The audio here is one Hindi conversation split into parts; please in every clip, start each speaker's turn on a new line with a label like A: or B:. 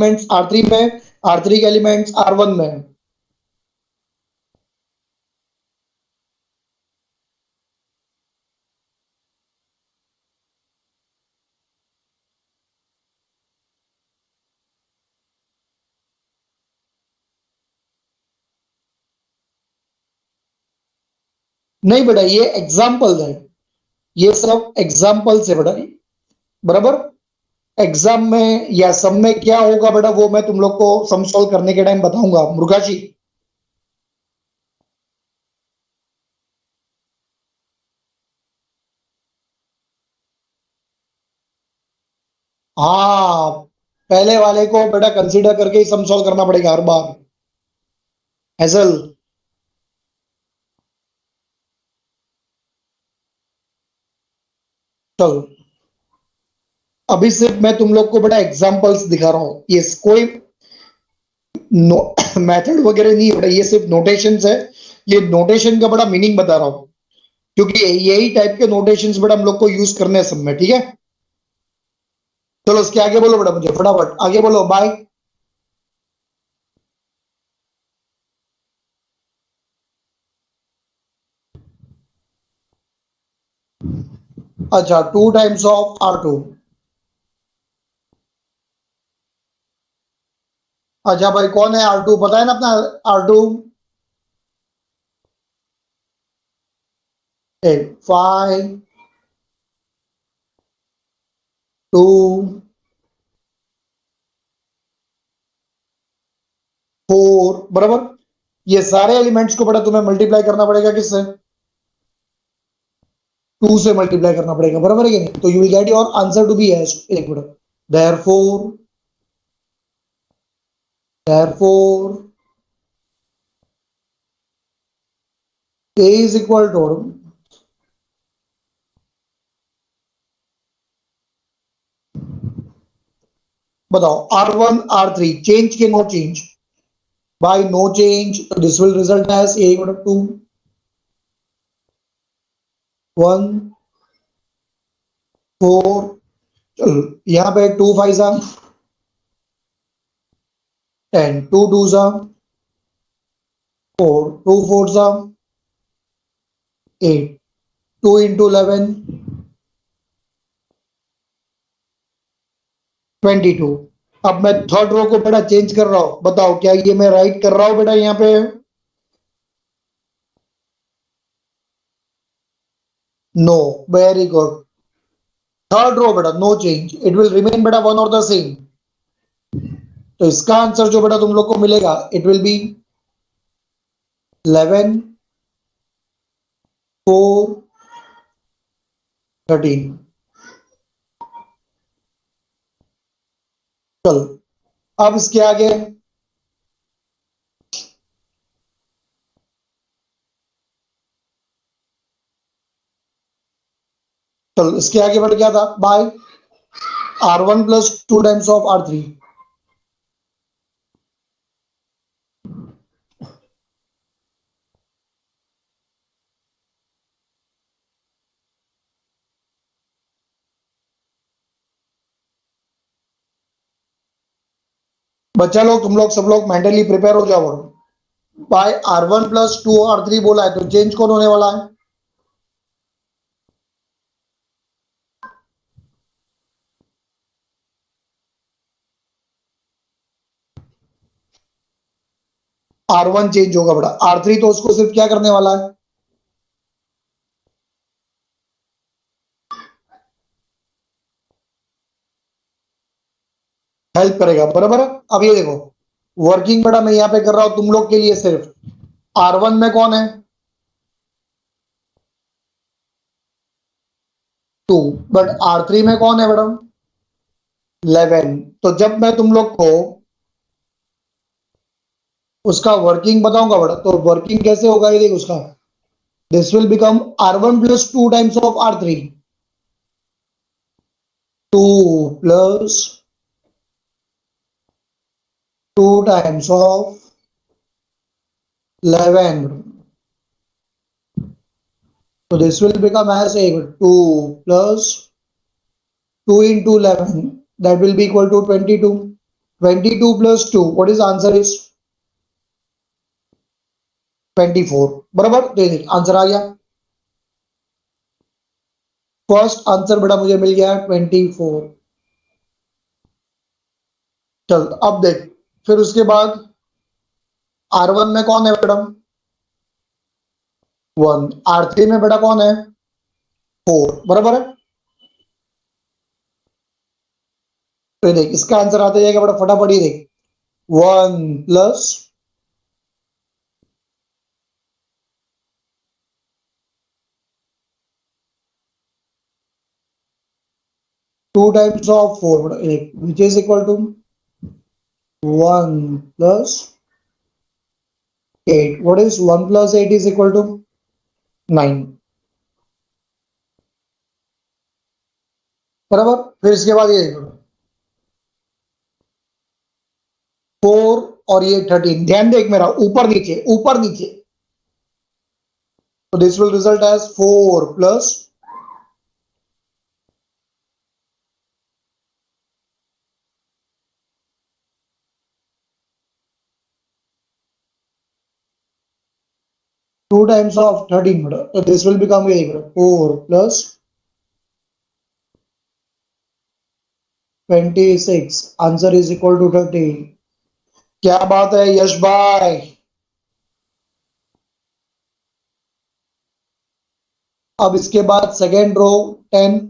A: एलिमेंट्स R3 में, R3 के एलिमेंट्स R1 में। नहीं बेटा, ये एग्जाम्पल है, ये सब एग्जाम्पल से बेटा, बराबर। एग्जाम में या सब में क्या होगा बेटा, वो मैं तुम लोग को सम सॉल्व करने के टाइम बताऊंगा मुर्गा जी। हाँ, पहले वाले को बेटा कंसीडर करके ही सम सॉल्व करना पड़ेगा हर बार। हैजल, चलो अभी सिर्फ मैं तुम लोग को बेटा एग्जांपल्स दिखा रहा हूं, ये कोई मेथड वगैरह नहीं है बेटा, ये सिर्फ नोटेशंस है। ये नोटेशन का बड़ा मीनिंग बता रहा हूं, क्योंकि यही टाइप के नोटेशंस बेटा हम लोग को यूज करने हैं सब में, ठीक है। चलो उसके आगे बोलो बेटा, मुझे फटाफट आगे बोलो। बाय। अच्छा, 2 टाइम्स ऑफ R2। अच्छा भाई, कौन है R2, पता है ना अपना R2? 5 2 4, बराबर। ये सारे एलिमेंट्स को बेटा तुम्हें मल्टीप्लाई करना पड़ेगा किससे? 2 से मल्टीप्लाई करना पड़ेगा, बराबर है कि नहीं? तो you will get your answer to be as, एक मिनट, therefore therefore A is equal to, बताओ, R1 R3 चेंज के no change, by no change, तो this will result as A equal to 2 1 4। चलो यहाँ पे 2 5 जा 10, 2 2 जा 4, 2 4 जा 8, 2 into 11 22। अब मैं थर्ड रो को बेटा चेंज कर रहा हूं, बताओ क्या ये मैं राइट कर रहा हूं बेटा यहाँ पे? No, very good. Third row बेटा no change, it will remain बेटा वन और द सेम। तो इसका आंसर जो बेटा तुम लोग को मिलेगा, इट विल बी 11 4 13। चलो अब इसके आगे, चलो इसके आगे बढ़ क्या था, bye R1 plus 2 times of R3। बच्चा लोग, तुम लोग सब लोग मेंटली प्रिपेयर हो जाओ। बाय R1 प्लस 2 R3 बोला है, तो चेंज कौन होने वाला है? R1 चेंज होगा बेटा, R3 तो उसको सिर्फ क्या करने वाला है? हेल्प करेगा, बराबर है। अब ये देखो, वर्किंग बेटा मैं यहाँ पे कर रहा हूं तुम लोग के लिए सिर्फ। R1 में कौन है? 2। बट R3 में कौन है मैडम? 11। तो जब मैं तुम लोग को उसका वर्किंग बताऊंगा बेटा, तो वर्किंग कैसे होगा ये देखो उसका, this will become R1 plus 2 times of R3। 2 plus 2 times of 11। So this will become as a 2 plus 2 into 11, that will be equal to 22. 22 plus 2, what is answer is 24. बराबर, तो ये आंसर आ गया। फर्स्ट आंसर बेटा मुझे मिल गया 24। चल अब देख, फिर उसके बाद R1 में कौन है मैडम? 1। R3 में बेटा कौन है? 4। बराबर है। तो देख इसका आंसर आते जाएगा बेटा, फटाफट ही देख। 1 plus 2 times of 4, which is equal to 1 plus 8. What is 1 plus 8 is equal to 9। बराबर। फिर इसके बाद ये 4 और ये 13। ध्यान देख मेरा, ऊपर नीचे ऊपर नीचे। तो this will result as 4 plus 2 times of 13 बेटा। तो दिस विल बिकम ये 4 plus 26। Answer is equal to 30। क्या बात है यश भाई। अब इसके बाद सेकेंड रो 10,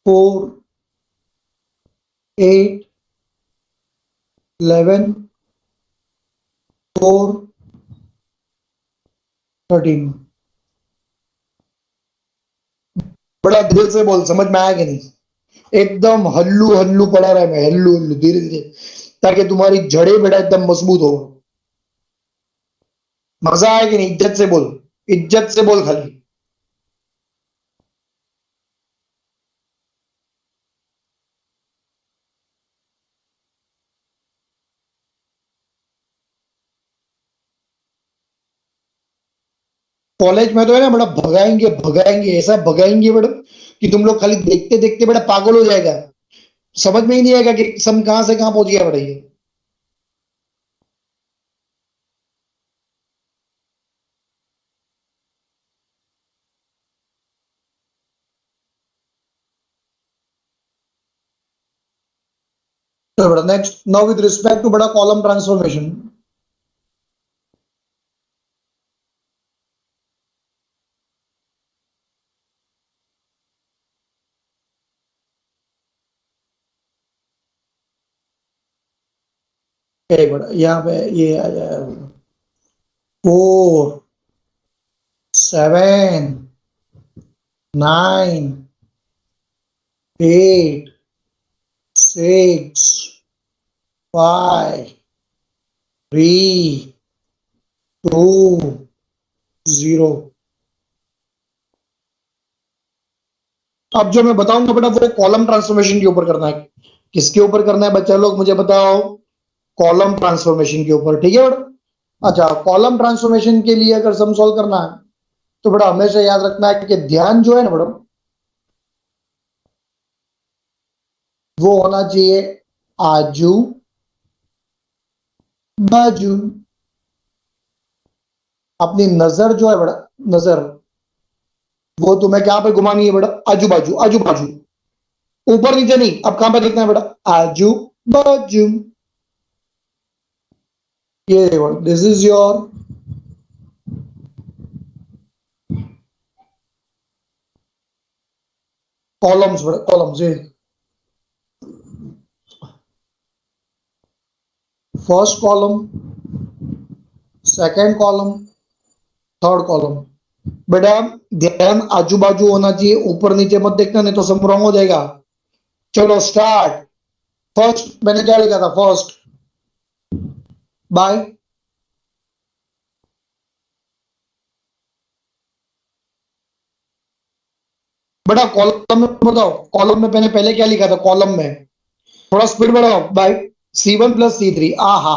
A: 4, 8, 11, 4, 13। बड़ा धीरे से बोल, समझ में आया कि नहीं? एकदम हल्लू हल्लू पड़ा रहा है, हल्लू हल्लू धीरे धीरे, ताकि तुम्हारी जड़ें बेटा एकदम मजबूत हो। मजा आया कि नहीं? इज्जत से बोल, इज्जत से बोल खाली। कॉलेज में तो है ना बेटा, भगाएंगे भगाएंगे, ऐसा भगाएंगे बेटा कि तुम लोग खाली देखते देखते बेटा पागल हो जाएगा। समझ में ही नहीं आएगा कि सम कहां से कहां पहुंच गया बेटा ये। तो बेटा next, now with respect to बेटा कॉलम ट्रांसफॉर्मेशन। एक बेटा यहाँ पे ये आ जाएगा 4, 7, 9, 8, 6, 5, 3, 2, 0। अब जो मैं बताऊंगा बेटा वो कॉलम ट्रांसफॉर्मेशन के ऊपर करना है। किसके ऊपर करना है बच्चा लोग मुझे बताओ? कॉलम ट्रांसफॉर्मेशन के ऊपर, ठीक है बेटा। अच्छा, कॉलम ट्रांसफॉर्मेशन के लिए अगर सम सॉल्व करना है तो बेटा हमेशा याद रखना है कि ध्यान जो है ना बेटा, वो होना चाहिए आजू बाजू। अपनी नजर जो है बेटा, नजर वो तुम्हें क्या पे घुमानी है बेटा? आजू बाजू, आजू बाजू, ऊपर नीचे नहीं। अब कहां पे देखना है बेटा? आजू बाजू। ये दिस इज योर कॉलम्स बेटा, कॉलम्स। ये first column, second column, third column. बेटा ध्यान आजू बाजू होना चाहिए, ऊपर नीचे मत देखना, नहीं तो सब रॉन्ग हो जाएगा। चलो स्टार्ट। फर्स्ट मैंने क्या लिखा था? First by. बेटा कॉलम में बताओ, कॉलम में मैंने पहले क्या लिखा था? कॉलम में थोड़ा स्पीड बढ़ाओ। Bye C1 plus C3। आ हा।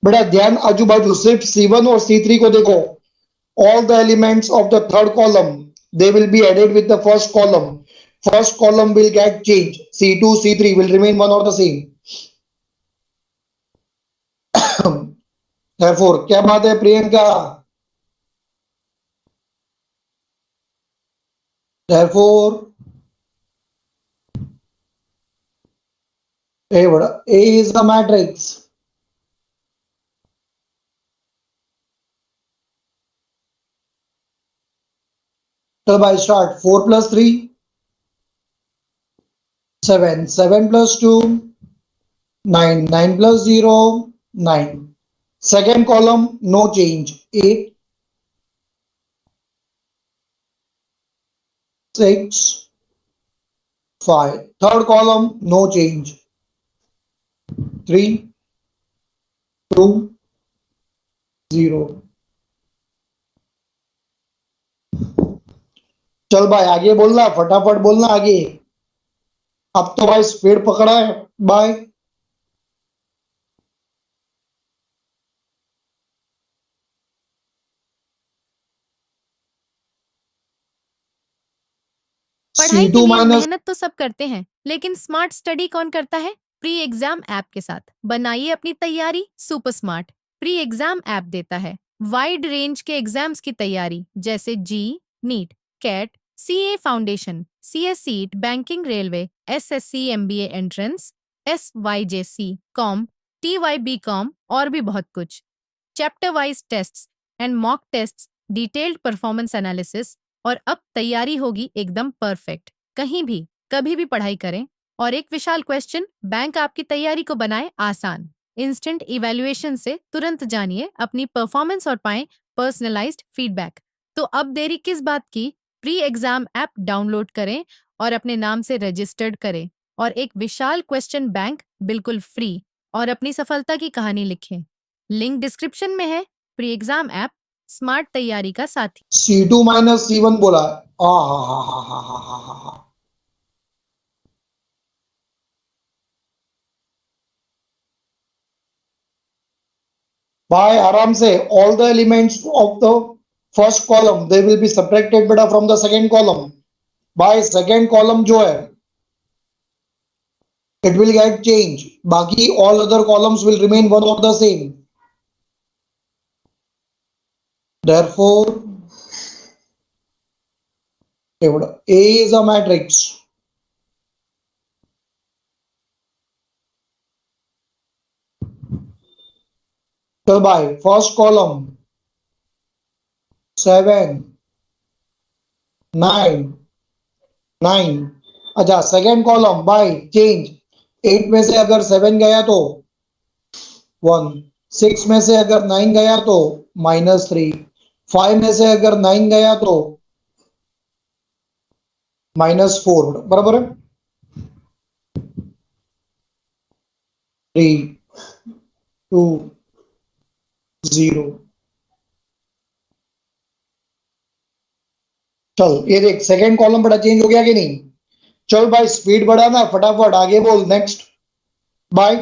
A: बेटा ध्यान आजू बाजू, सिर्फ C1 और C3 को देखो। all the elements of the third column, they will be added with the first column. First column will get changed. C2, C3 will remain one or the same. Therefore, क्या बात है Priyanka? Therefore, A is the matrix. So by start 4 plus 3 7 7 plus 2 9 9 plus 0 9. Second column no change 8 6 5. Third column no change 3 2 0. चल भाई आगे बोलना, फटाफट बोलना आगे. अब तो भाई स्पीड पकड़ा है. बाय.
B: पढ़ाई के
A: C2
B: लिए
A: माइनस
B: मेहनत तो सब करते हैं, लेकिन स्मार्ट स्टडी कौन करता है? प्री एग्जाम ऐप के साथ बनाइए अपनी तैयारी super smart. Pre exam app देता है वाइड रेंज के एग्जाम्स की तैयारी, जैसे JEE, NEET, CAT, CA foundation, CSEET, banking, railway, SSC, MBA entrance, SYJC, com, TYBCom और भी बहुत कुछ। Chapter wise tests and mock tests, detailed performance analysis, और अब तैयारी होगी एकदम परफेक्ट। कहीं भी कभी भी पढ़ाई करें, और एक विशाल क्वेश्चन बैंक आपकी तैयारी को बनाए आसान। इंस्टेंट इवैल्यूएशन से तुरंत जानिए अपनी परफॉर्मेंस और पाएं पर्सनलाइज्ड फीडबैक। तो अब देरी किस बात की? प्री एग्जाम ऐप डाउनलोड करें और अपने नाम से रजिस्टर्ड करें, और एक विशाल क्वेश्चन बैंक बिल्कुल फ्री, और अपनी सफलता की कहानी लिखें। लिंक डिस्क्रिप्शन में है। प्री एग्जाम ऐप स्मार्ट तैयारी का साथी।
A: C2 माइनस C1 बोला. हा. भाई आराम से. all the elements of the first column they will be subtracted beta from the second column. भाई second column जो है it will get changed. बाकी all other columns will remain one or the same. Therefore, A is a matrix. So by first column 7 9 9. अच्छा सेकेंड कॉलम बाय चेंज. 8 में से अगर 7 गया तो 1. 6 में से अगर 9 गया तो -3. 5 में से अगर 9 गया तो -4. बराबर है. 3 2 0. चल ये देख सेकेंड कॉलम बड़ा चेंज हो गया कि नहीं? चल भाई स्पीड बढ़ाना, फटाफट आगे बोल. Next. By.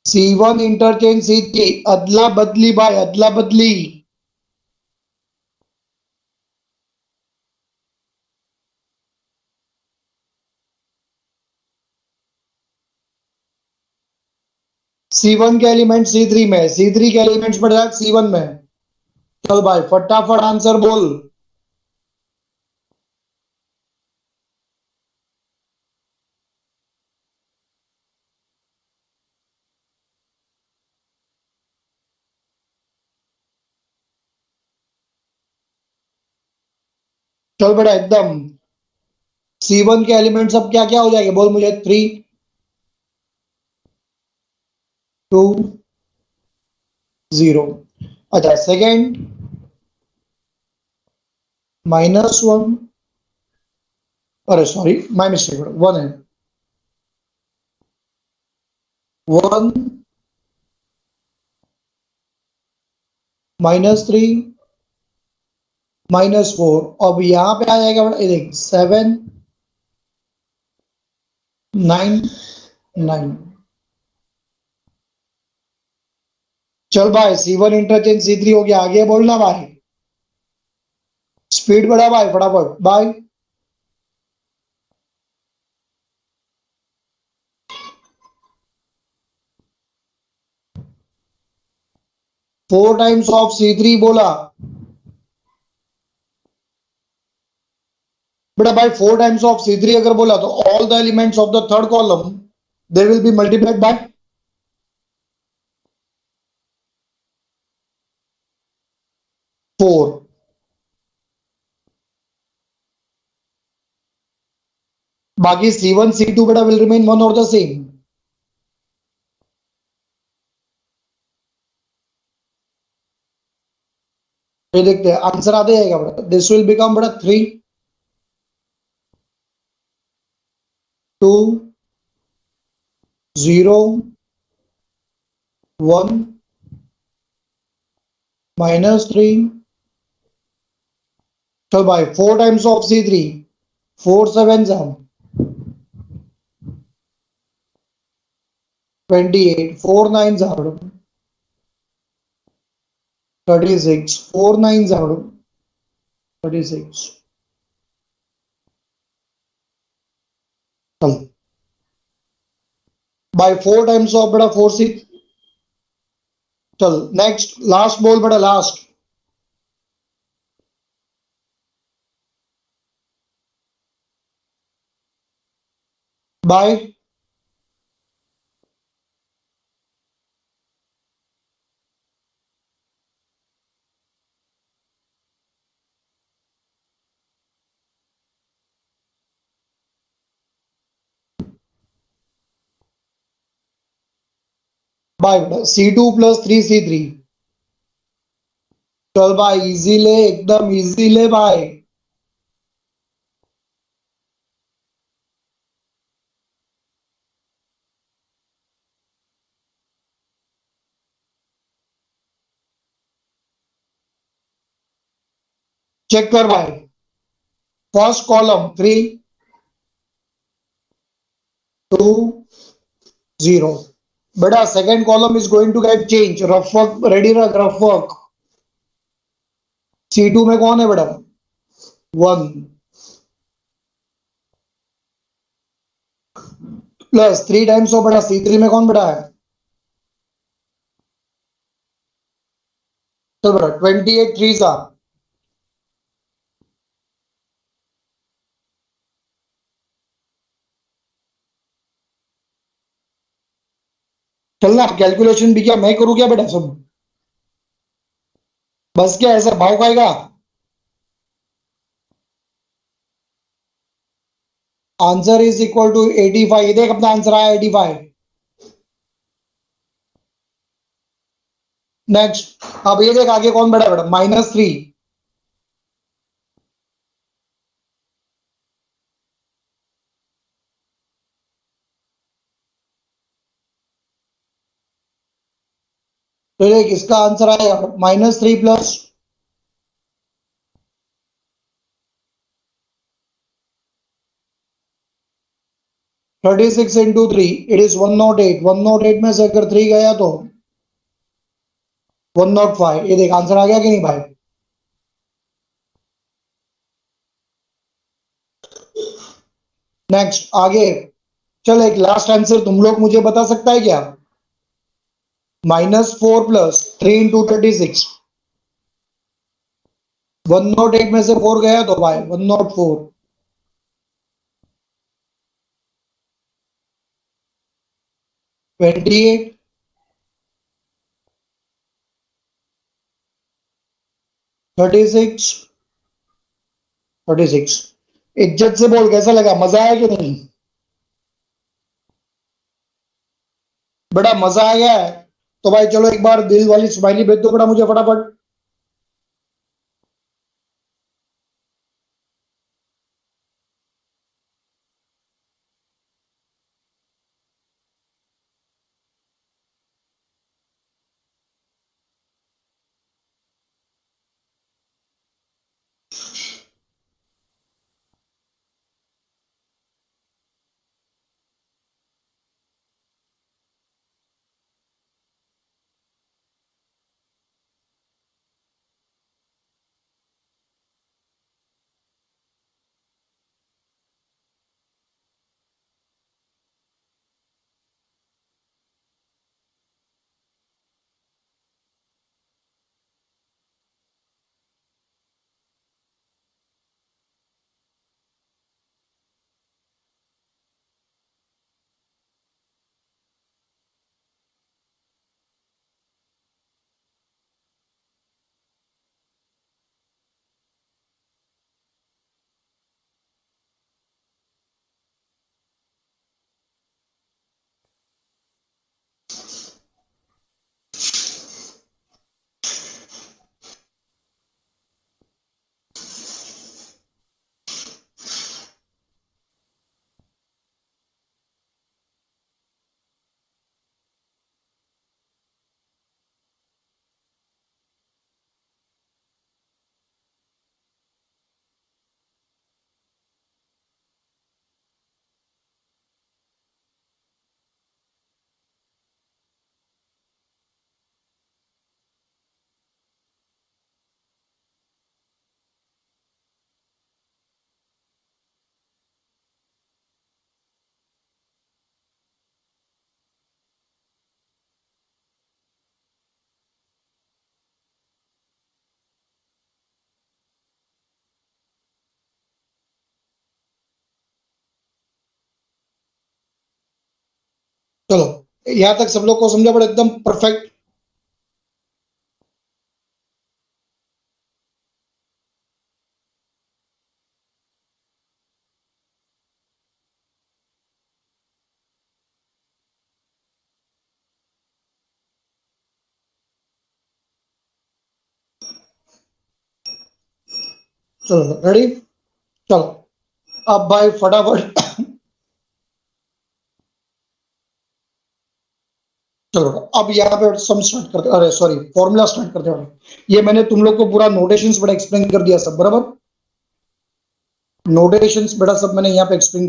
A: C1 interchange C3. अदला बदली भाई, अदला बदली. C1 के एलिमेंट C3 में, C3 के एलिमेंट्स बढ़ जाए C1 में. चल भाई फटाफट आंसर बोल. चल बेटा एकदम. C1 के एलिमेंट सब क्या क्या हो जाएंगे बोल मुझे. 3 2 0. अच्छा सेकेंड -1. अरे सॉरी माय मिस्टेक. 1 है. 1 -3 -4। अब यहां पे आ जाएगा बेटा, ये देख 7 9 9। चल भाई, C1 इंटरचेंज C3 हो गया, आगे बोलना भाई, स्पीड बढ़ा भाई फटाफट बाय। 4 टाइम्स ऑफ C3 बोला बेटा भाई, 4 टाइम्स ऑफ C3 अगर बोला तो all the elements of the third column they will be multiplied by 4। बाकी C1 C2 बेटा विल रिमेन वन और द सेम। ये देखते हैं आंसर आते जाएगा बेटा, दिस विल बिकम बेटा 3 2 0 1 -3। चल भाई, 4 टाइम्स ऑफ C3, 4 7 28, 4 9 36, 4 9 36। चल बाय 4 टाइम्स ऑफ बेटा 4 6। चल नेक्स्ट लास्ट बोल बेटा, लास्ट। बाय बाय बेटा C2 प्लस 3 C3। चल भाई इजी ले, एकदम इजी ले भाई। चेक कर भाई, फर्स्ट कॉलम 3 2 0। बेटा second column is going to get change, rough work ready रख, रफ वर्क। C2 में कौन है बेटा, 1 प्लस 3 टाइम्स ऑफ बेटा C3 में कौन बेटा है, तो बेटा 28 3 सा। चलना कैलकुलेशन भी क्या मैं करूँ क्या बेटा सब, बस क्या ऐसा भाव खाएगा। Answer is equal to 85। देख अपना आंसर आया 85। नेक्स्ट अब ये देख आगे कौन बेटा, बेटा -3। तो देख इसका आंसर आएगा -3 प्लस 36 इंटू 3, इट इज 108। 108 में से अगर 3 गया तो 105। ये देख आंसर आ गया कि नहीं भाई। नेक्स्ट आगे, चल एक लास्ट आंसर तुम लोग मुझे बता सकता है क्या, -4 प्लस 3 इंटू 36। 108 में से 4 गया तो भाई 104। 28 36 36। इज्जत से बोल कैसा लगा, मजा आया कि नहीं, बड़ा मजा आ गया है। तो भाई चलो एक बार दिल वाली स्माइली भेज दो बेटा मुझे फटाफट। चलो यहां तक सब लोग को समझा पड़ा एकदम परफेक्ट। चलो रेडी, चलो अब भाई फटाफट चलो अब यहाँ पे सम स्टार्ट करते, अरे सॉरी फॉर्मूला स्टार्ट करते हैं। ये मैंने तुम लोग को पूरा नोटेशंस बड़ा एक्सप्लेन कर दिया सब, बराबर। नोटेशंस बड़ा सब मैंने यहाँ पे एक्सप्लेन